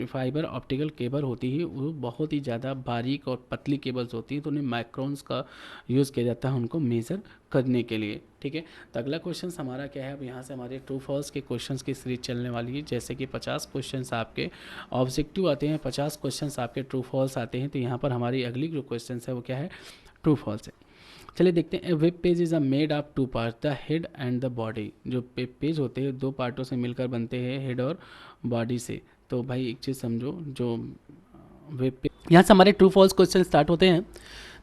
फाइबर ऑप्टिकल केबल होती है वो बहुत ही ज़्यादा बारीक और पतली केबल्स होती हैं, तो उन्हें माइक्रोन्स का यूज़ किया जाता है उनको मेज़र करने के लिए, ठीक है। तो अगला क्वेश्चन हमारा क्या है, अब यहाँ से हमारे ट्रू फॉल्स के क्वेश्चंस की सीरीज चलने वाली है, जैसे कि 50 क्वेश्चंस आपके ऑब्जेक्टिव आते हैं, 50 क्वेश्चंस आपके ट्रू फॉल्स आते हैं। तो यहाँ पर हमारी अगली जो क्वेश्चन है वो क्या है, ट्रू फॉल्स है। चलिए देखते हैं। Web page is a made of two part, the head and the body. जो पेज होते हैं दो पार्टों से मिलकर बनते हैं, हेड और बॉडी से। तो भाई एक चीज़ समझो, जो वेब पेज, यहाँ से हमारे ट्रू फॉल्स क्वेश्चन स्टार्ट होते हैं।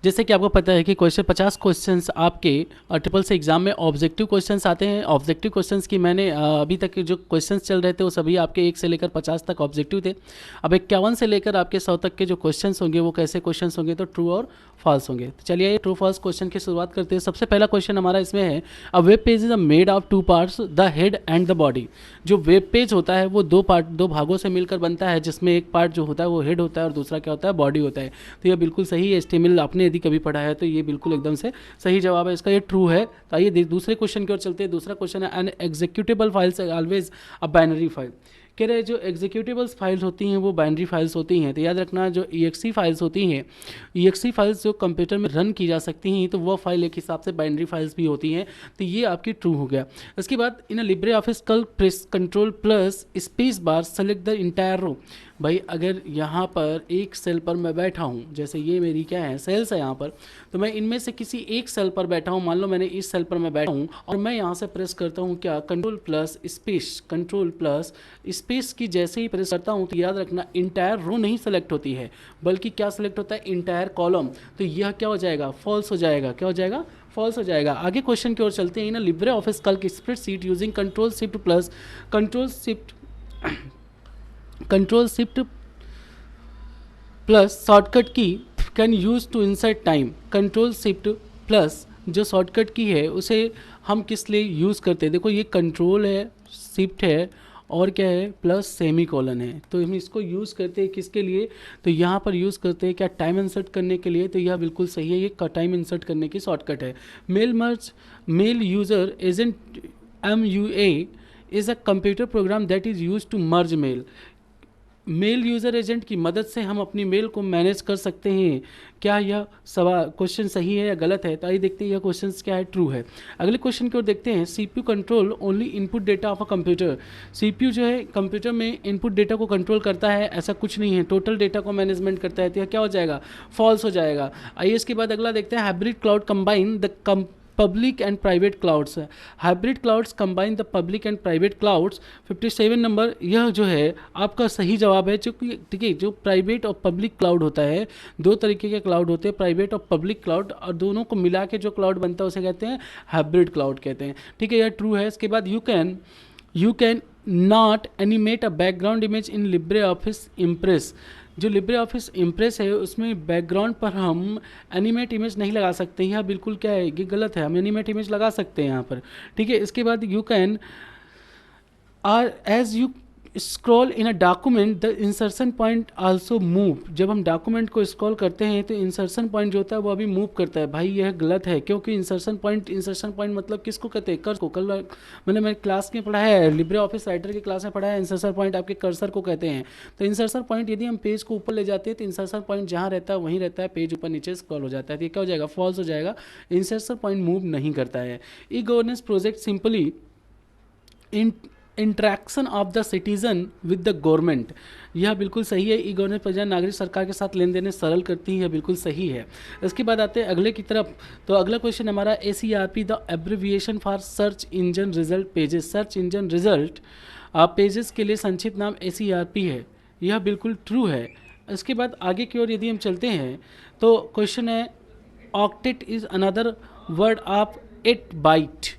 जैसे कि आपको पता है कि क्वेश्चन 50 क्वेश्चंस आपके ट्रिपल से एग्जाम में ऑब्जेक्टिव क्वेश्चंस आते हैं। ऑब्जेक्टिव क्वेश्चंस की मैंने अभी तक जो क्वेश्चंस चल रहे थे वो सभी आपके 1 से लेकर 50 तक ऑब्जेक्टिव थे। अब 51 से लेकर आपके 100 तक के जो क्वेश्चंस होंगे वो कैसे क्वेश्चंस होंगे, तो ट्रू और फॉल्स होंगे। तो चलिए ये ट्रू फॉल्स क्वेश्चन की शुरुआत करते हैं। सबसे पहला क्वेश्चन हमारा इसमें है, a web page is a made of two parts, the head and the body. जो वेब पेज होता है वो दो भागों से मिलकर बनता है, जिसमें एक पार्ट जो होता है वो हेड होता है और दूसरा क्या होता है, बॉडी होता है। तो यह बिल्कुल सही है। HTML आपने यदि कभी पढ़ा है तो ये बिल्कुल एकदम से सही जवाब है इसका, ये ट्रू है। तो आइए दूसरे क्वेश्चन की ओर चलते हैं। दूसरा क्वेश्चन है, N executable files always a binary file. कह रहे जो एग्जीक्यूटेबल्स फाइल्स होती हैं वो बाइनरी फाइल्स होती हैं। तो याद रखना जो EXE फाइल्स होती हैं, EXE फाइल्स जो कंप्यूटर में रन की जा सकती हैं, तो वह फाइल एक हिसाब से बाइनरी फाइल्स भी होती हैं। तो ये आपकी ट्रू हो गया। इसके बाद in LibreOffice Calc press control plus space bar select the entire row. भाई अगर यहाँ पर एक सेल पर मैं बैठा हूँ, जैसे ये मेरी क्या है, सेल्स है यहाँ पर, तो मैं इनमें से किसी एक सेल पर बैठा हूँ, मान लो मैंने इस सेल पर मैं बैठा हूँ और मैं यहाँ से प्रेस करता हूँ क्या, कंट्रोल प्लस स्पेस की जैसे ही प्रेस करता हूँ तो याद रखना इंटायर रो नहीं सेलेक्ट होती है, बल्कि क्या सेलेक्ट होता है, इंटायर कॉलम। तो यह क्या हो जाएगा, फॉल्स हो जाएगा। क्या हो जाएगा, फॉल्स हो जाएगा। आगे क्वेश्चन की ओर चलते हैं ना। LibreOffice Calc spreadsheet using control shift plus shortcut key can use to insert time. Control shift plus जो शॉर्टकट की है उसे हम किस लिए यूज़ करते हैं, देखो ये कंट्रोल है, शिफ्ट है और क्या है प्लस सेमी कॉलन है। तो हम इसको यूज़ करते हैं किसके लिए, तो यहाँ पर यूज़ करते हैं क्या टाइम इंसर्ट करने के लिए। तो यह बिल्कुल सही है, ये टाइम इंसर्ट करने की शॉर्टकट है। Mail user agent MUA is a computer program that is use to merge mail. Mail user agent की मदद से हम अपनी मेल को मैनेज कर सकते हैं। क्या यह सवाल क्वेश्चन सही है या गलत है, तो आइए देखते हैं यह क्वेश्चन क्या है, ट्रू है। अगले क्वेश्चन की ओर देखते हैं। CPU control only input data of a computer. CPU जो है कंप्यूटर में इनपुट डेटा को कंट्रोल करता है, ऐसा कुछ नहीं है, टोटल डेटा को मैनेजमेंट करता है। तो यह क्या हो जाएगा, फॉल्स हो जाएगा। आइए इसके बाद अगला देखते हैं। Hybrid cloud combine the public and private clouds. Hybrid clouds combine the public and private clouds. 57 number यह जो है आपका सही जवाब है। चूँकि ठीक है, जो प्राइवेट और पब्लिक क्लाउड होता है, दो तरीके के क्लाउड होते हैं, प्राइवेट और पब्लिक क्लाउड, और दोनों को मिला के जो क्लाउड बनता है उसे कहते हैं हाइब्रिड क्लाउड कहते हैं। ठीक है, यह ट्रू है। इसके बाद you can not animate a background image in LibreOffice impress. जो लिब्रे ऑफिस इम्प्रेस है उसमें बैकग्राउंड पर हम एनिमेट इमेज नहीं लगा सकते। यह बिल्कुल क्या है, ये गलत है, हम एनिमेट इमेज लगा सकते हैं यहाँ पर। ठीक है, इसके बाद you can as you scroll in a document the insertion point also move. जब हम डॉक्यूमेंट को स्क्रॉल करते हैं तो इंसर्शन पॉइंट जो होता है वो अभी मूव करता है। भाई यह गलत है, क्योंकि इंसर्शन पॉइंट मतलब किसको कहते हैं, कर्सर को। कल मैंने क्लास में पढ़ा है, लिब्रे ऑफिस राइटर की क्लास में पढ़ा है, इंसर्शन पॉइंट आपके कर्सर को कहते हैं। तो इंसर्शन पॉइंट यदि हम पेज को ऊपर ले जाते हैं तो इंसर्शन पॉइंट जहाँ रहता है वहीं रहता है, पेज ऊपर नीचे स्क्रॉल हो जाता है। तो ये क्या हो जाएगा, फॉल्स हो जाएगा, इंसर्शन पॉइंट मूव नहीं करता है। E governance project simply interaction of the citizen with the government. यह बिल्कुल सही है। ई गवर्नेंस प्रजा नागरिक सरकार के साथ लेन देन सरल करती है, बिल्कुल सही है। इसके बाद आते हैं अगले की तरफ। तो अगला क्वेश्चन हमारा ACRP the abbreviation for search engine result pages. Search engine result pages के लिए संक्षिप्त नाम ACRP है, यह बिल्कुल ट्रू है। इसके बाद आगे की ओर यदि हम चलते हैं तो क्वेश्चन है octet is another word of 8 byte.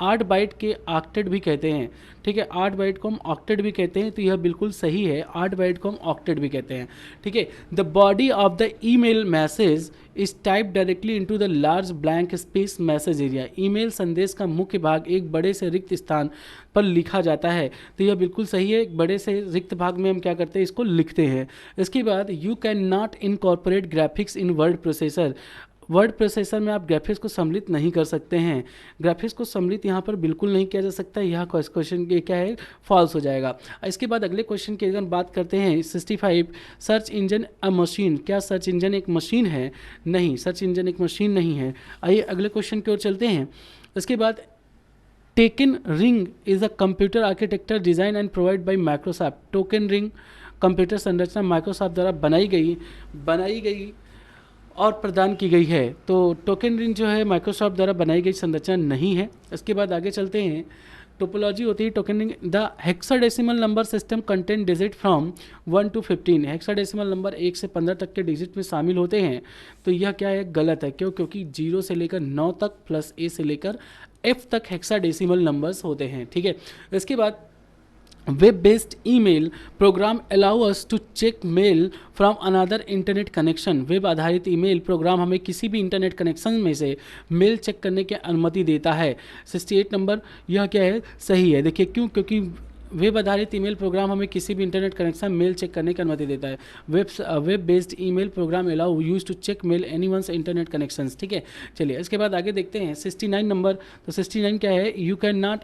8 byte के ऑक्टेट भी कहते हैं। ठीक है, 8 बाइट को हम ऑक्टेट भी कहते हैं, तो यह बिल्कुल सही है, 8 बाइट को हम ऑक्टेट भी कहते हैं। ठीक है, the body of the email message is type directly into the large blank space message area. Email संदेश का मुख्य भाग एक बड़े से रिक्त स्थान पर लिखा जाता है, तो यह बिल्कुल सही है। एक बड़े से रिक्त भाग में हम क्या करते हैं, इसको लिखते हैं। इसके बाद you can not incorporate graphics in word processor. Word processor में आप ग्राफिक्स को सम्मिलित नहीं कर सकते हैं। ग्राफिक्स को सम्मिलित यहाँ पर बिल्कुल नहीं किया जा सकता। यह क्वेश्चन ये क्या है, फॉल्स हो जाएगा। इसके बाद अगले क्वेश्चन की अगर बात करते हैं 65, सर्च इंजन अ मशीन। क्या सर्च इंजन एक मशीन है? नहीं, सर्च इंजन एक मशीन नहीं है। आइए अगले क्वेश्चन की ओर चलते हैं। इसके बाद token ring is a computer architecture design and provide by Microsoft. Token ring computer संरचना माइक्रोसॉफ्ट द्वारा बनाई गई और प्रदान की गई है। तो टोकन रिंग जो है माइक्रोसॉफ्ट द्वारा बनाई गई संरचना नहीं है। इसके बाद आगे चलते हैं। टोपोलॉजी होती है token ring. The hexadecimal number system content digit from 1 to 15। Hexadecimal number 1 से 15 तक के डिजिट में शामिल होते हैं। तो यह क्या है, गलत है। क्यों? क्योंकि 0 से लेकर 9 तक प्लस A से लेकर F तक हेक्साडेसिमल नंबर्स होते हैं। ठीक है, इसके बाद web based email program allow us to check mail from another internet connection. Web आधारित ईमेल प्रोग्राम हमें किसी भी इंटरनेट कनेक्शन में से मेल चेक करने की अनुमति देता है। 68 नंबर यह क्या है, सही है। देखिए क्यों, क्योंकि वेब आधारित ईमेल प्रोग्राम हमें किसी भी इंटरनेट कनेक्शन मेल चेक करने की अनुमति देता है। Web based email program allow use to check mail anyone's internet connections. ठीक है, चलिए इसके बाद आगे देखते हैं 69 नंबर। तो 69 क्या है, you can not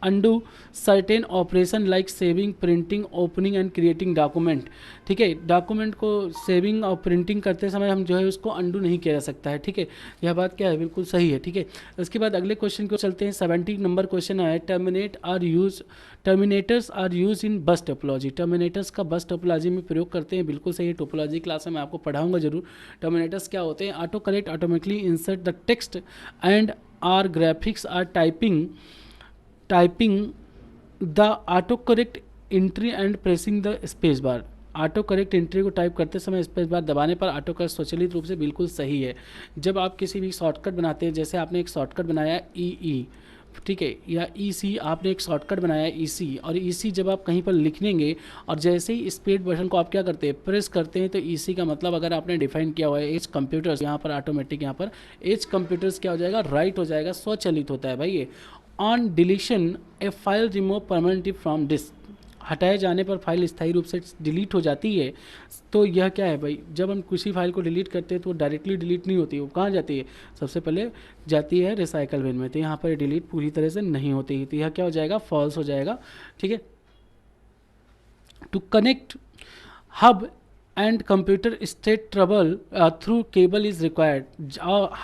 undo certain operation like saving, printing, opening and creating document। ठीक है, डॉक्यूमेंट को सेविंग और प्रिंटिंग करते समय हम जो है उसको अंडू नहीं किया जा सकता है। ठीक है, यह बात क्या है, बिल्कुल सही है। ठीक है, इसके बाद अगले क्वेश्चन को चलते हैं। 70 नंबर क्वेश्चन है terminators are use in bus topology. Terminators का बस टोपोलॉजी में प्रयोग करते हैं, बिल्कुल सही है। टोपोलॉजी क्लास में मैं आपको पढ़ाऊंगा जरूर। टर्मिनेटर्स क्या होते हैं, auto correct automatically insert the text and or graphics or typing the auto correct entry and pressing the space bar. Auto correct entry को टाइप करते समय स्पेस बार दबाने पर ऑटो करेक्ट स्वचालित रूप से, बिल्कुल सही है। जब आप किसी भी शॉर्टकट बनाते हैं, जैसे आपने एक शॉर्टकट बनाया ई, ठीक है, या EC, आपने एक शॉर्टकट बनाया EC, और EC जब आप कहीं पर लिख लेंगे और जैसे ही स्पेस बटन को आप क्या करते हैं, प्रेस करते हैं, तो EC का मतलब अगर आपने डिफाइन किया हुआ है एज कंप्यूटर्स, यहाँ पर ऑटोमेटिक, यहाँ पर एज कंप्यूटर्स क्या हो जाएगा, राइट हो जाएगा, स्वचालित होता है भाई ये। On deletion a file remove permanently from disk, हटाए जाने पर फाइल स्थायी रूप से डिलीट हो जाती है। तो यह क्या है भाई, जब हम किसी फाइल को डिलीट करते हैं तो डायरेक्टली डिलीट नहीं होती, वो कहाँ जाती है, सबसे पहले जाती है रिसाइकल बिन में। तो यहाँ पर डिलीट पूरी तरह से नहीं होती, तो यह क्या हो जाएगा, फॉल्स हो जाएगा। ठीक है, to connect hub and computer state trouble through cable is required.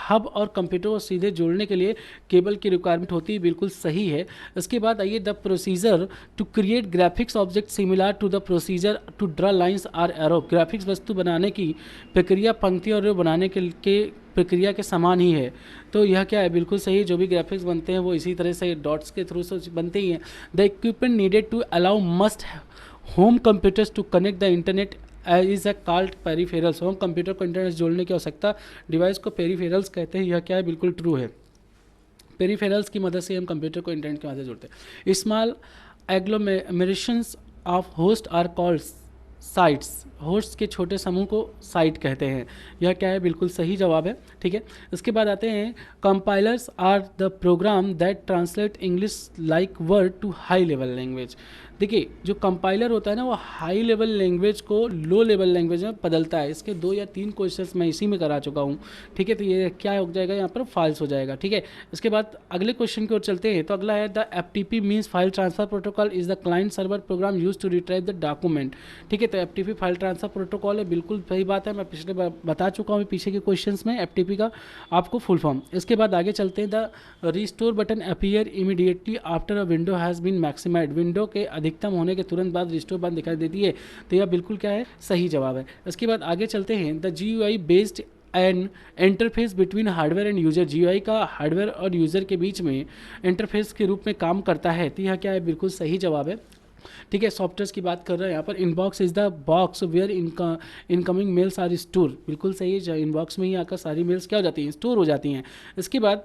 Hub और कंप्यूटर को सीधे जोड़ने के लिए केबल की रिक्वायरमेंट होती है, बिल्कुल सही है। इसके बाद आइए, the procedure to create graphics object similar to the procedure to draw lines or arrow. Graphics वस्तु बनाने की प्रक्रिया पंक्ति और रो बनाने के प्रक्रिया के समान ही है। तो यह क्या है, बिल्कुल सही है, जो भी ग्राफिक्स बनते हैं वो इसी तरह से डॉट्स के थ्रू से बनते ही हैं। The equipment needed to allow most home computers to connect the internet is a called peripherals. Home computer को इंटरनेट से जोड़ने की आवश्यकता डिवाइस को पेरीफेरल्स कहते हैं। यह क्या है, बिल्कुल ट्रू है। पेरीफेरल्स की मदद से हम कंप्यूटर को इंटरनेट के मदद से जोड़ते हैं। Small agglomerations of host are called sites. Host के छोटे समूह को साइट कहते हैं। यह क्या है, बिल्कुल सही जवाब है। ठीक है, इसके बाद आते हैं, compilers are the program that translate English like word to high level language. देखिए, जो कंपाइलर होता है ना, वो हाई लेवल लैंग्वेज को लो लेवल लैंग्वेज में बदलता है। इसके 2 या 3 क्वेश्चंस मैं इसी में करा चुका हूँ। ठीक है, तो ये क्या हो जाएगा, यहाँ पर फॉल्स हो जाएगा। ठीक है, इसके बाद अगले क्वेश्चन की ओर चलते हैं। तो अगला है, the FTP means file transfer protocol is the client server program use to retrieve the document. ठीक है, तो FTP फाइल ट्रांसफर प्रोटोकॉल है, बिल्कुल सही बात है। मैं पिछले बता चुका हूँ पीछे के क्वेश्चन में FTP का आपको फुल फॉर्म। इसके बाद आगे चलते हैं, the restore button appear immediately after a window has been maximized. Window के अधिकतम होने के तुरंत बाद रिस्टोर बटन दिखाई देती है। तो यह बिल्कुल क्या है, सही जवाब है। इसके बाद आगे चलते हैं, the GUI based and interface between hardware and user. GUI का हार्डवेयर और यूजर के बीच में इंटरफेस के रूप में काम करता है। तो यह क्या है, बिल्कुल सही जवाब है। ठीक है, सॉफ्टवेयर की बात कर रहे हैं यहाँ पर। Inbox is the box where incoming mails are store. बिल्कुल सही है, इनबॉक्स में ही आकर सारी मेल्स क्या हो जाती हैं, स्टोर हो जाती हैं। इसके बाद,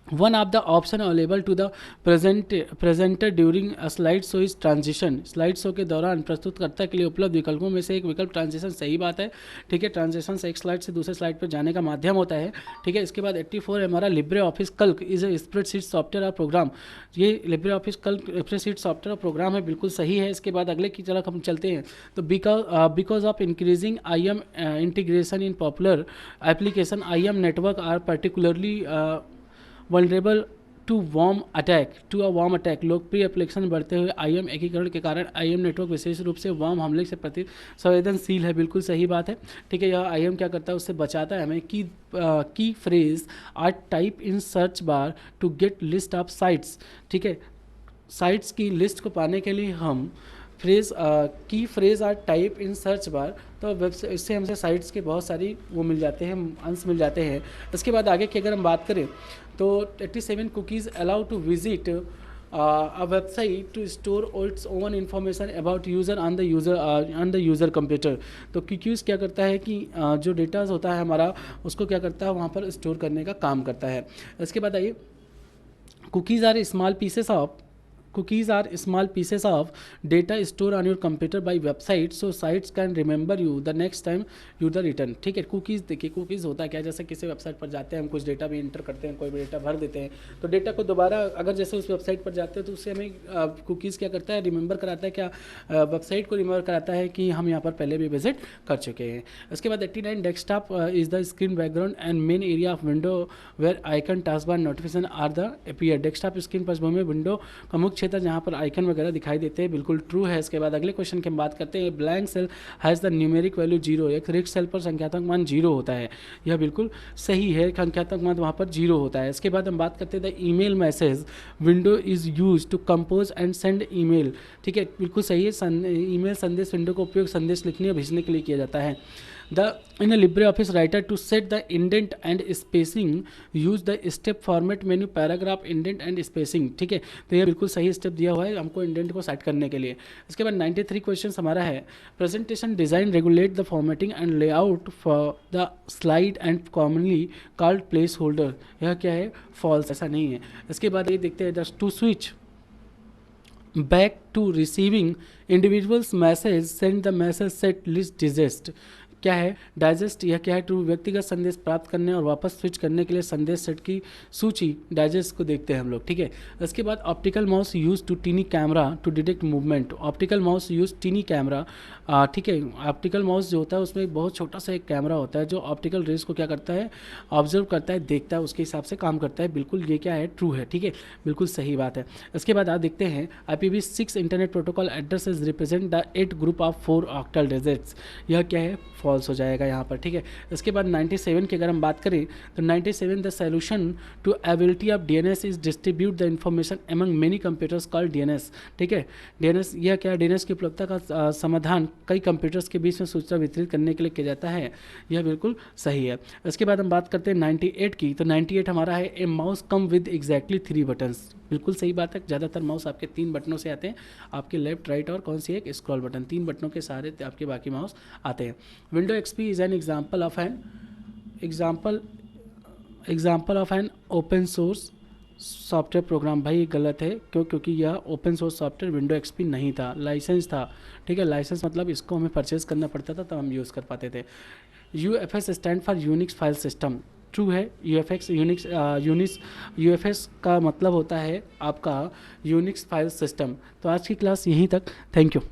one of the option available to the presenter during slide show is transition. Slide show के दौरान प्रस्तुतकर्ता के लिए उपलब्ध विकल्पों में से एक विकल्प ट्रांजिशन, सही बात है। ठीक है, ट्रांजिशन से एक स्लाइड से दूसरे स्लाइड पर जाने का माध्यम होता है। ठीक है, इसके बाद 84 है हमारा, Libre office Calc is a spreadsheet software और प्रोग्राम। ये Libre office Calc spreadsheet software और प्रोग्राम है, बिल्कुल सही है। इसके बाद अगले की तरफ हम चलते हैं। तो because of increasing IM integration in popular application, IM network are particularly vulnerable to worm attack. लोकप्रिय एप्लीकेशन बढ़ते हुए IM एकीकरण के कारण IM नेटवर्क विशेष रूप से वार्म हमले से प्रति संवेदनशील है, बिल्कुल सही बात है। ठीक है, यह IM क्या करता है, उससे बचाता है हमें। Key phrase are type in search bar to get list of sites. ठीक है, साइट्स की लिस्ट को पाने के लिए हम key phrase are type in search bar, तो वेबसाइट, इससे हमसे साइट्स के बहुत सारी वो मिल जाते हैं, अंश मिल जाते हैं। इसके बाद आगे की अगर हम बात करें तो 87 cookies allow to visit a website to store its own information about user on the user computer। तो क्यूकीज़ क्या करता है कि जो डेटा होता है हमारा, उसको क्या करता है, वहाँ पर स्टोर करने का काम करता है। इसके बाद आइए, cookies are small pieces of data stored on your computer by website, so sites can remember you the next time you the return। ठीक है, कुकीज़ देखिए, कुकीज़ होता है क्या, जैसे किसी वेबसाइट पर जाते हैं, हम कुछ डेटा भी इंटर करते हैं, कोई भी डेटा भर देते हैं, तो डेटा को दोबारा अगर जैसे उस वेबसाइट पर जाते हैं तो उससे हमें कुकीज़ क्या करता है, रिमेंबर कराता है, क्या वेबसाइट को रिमेंबर कराता है कि हम यहाँ पर पहले भी विजिट कर चुके हैं। इसके बाद 89 desktop is the screen background and main area of window where icon taskbar notification are the appear. Desktop screen पृष्ठभूमि में विंडो का मुख्य क्षेत्र जहाँ पर आइकन वगैरह दिखाई देते हैं, बिल्कुल ट्रू है। इसके बाद अगले क्वेश्चन की हम बात करते हैं, blank cell has the numeric value 0। एक रिक्त सेल पर संख्यात्मक मान 0 होता है, यह बिल्कुल सही है, संख्यात्मक मान वहाँ पर 0 होता है। इसके बाद हम बात करते हैं, the email message window is use to compose and send email. ठीक है, बिल्कुल सही है, ईमेल संदेश विंडो का उपयोग संदेश लिखने और भेजने के लिए किया जाता है। In a LibreOffice writer to set the indent and spacing use the step format menu paragraph indent and spacing। ठीक है, तो ये बिल्कुल सही स्टेप दिया हुआ है हमको इंडेंट को सेट करने के लिए। इसके बाद 93 क्वेश्चन हमारा है, presentation design regulate the formatting and layout for the slide and commonly called place holder. यह क्या है, फॉल्स, ऐसा नहीं है। इसके बाद ये देखते हैं, to switch back to receiving individuals message send the message set list digest. क्या है डाइजेस्ट, यह क्या है ट्रू, व्यक्तिगत संदेश प्राप्त करने और वापस स्विच करने के लिए संदेश सेट की सूची, डाइजेस्ट को देखते हैं हम लोग, ठीक है। इसके बाद optical mouse use to tiny camera to detect movement, optical mouse use tiny camera, ठीक है। ऑप्टिकल माउस जो होता है उसमें एक बहुत छोटा सा एक कैमरा होता है जो ऑप्टिकल रेस को क्या करता है, ऑब्जर्व करता है, देखता है, उसके हिसाब से काम करता है। बिल्कुल ये क्या है, ट्रू है, ठीक है, बिल्कुल सही बात है। इसके बाद आप देखते हैं IPv6 internet protocol address is represent the 8 group of 4 octal digits, यह क्या है, फॉल्स हो जाएगा यहाँ पर, ठीक है। इसके बाद 97 की अगर हम बात करें तो 97 the solution to ability of DNS is distribute the information among many computers called DNS, ठीक है। DNS यह क्या है, DNS की उपलब्धता का समाधान कई कंप्यूटर्स के बीच में सूचना वितरित करने के लिए किया जाता है, यह बिल्कुल सही है। इसके बाद हम बात करते हैं 98 की, तो 98 हमारा है ए mouse come with exactly 3 buttons, बिल्कुल सही बात है। ज़्यादातर माउस आपके 3 बटनों से आते हैं, आपके लेफ्ट राइट और कौन सी एक स्क्रॉल बटन, 3 बटनों के सहारे आपके बाकी माउस आते हैं। Window XP is an example of an open source software program, भाई ये गलत है, क्योंकि यह open source software window XP नहीं था, लाइसेंस था, ठीक है। लाइसेंस मतलब इसको हमें परचेज करना पड़ता था तब हम यूज़ कर पाते थे। UFS stand for Unix file system, true है। UFS का मतलब होता है आपका यूनिक्स फाइल सिस्टम। तो आज की क्लास यहीं तक, थैंक यू।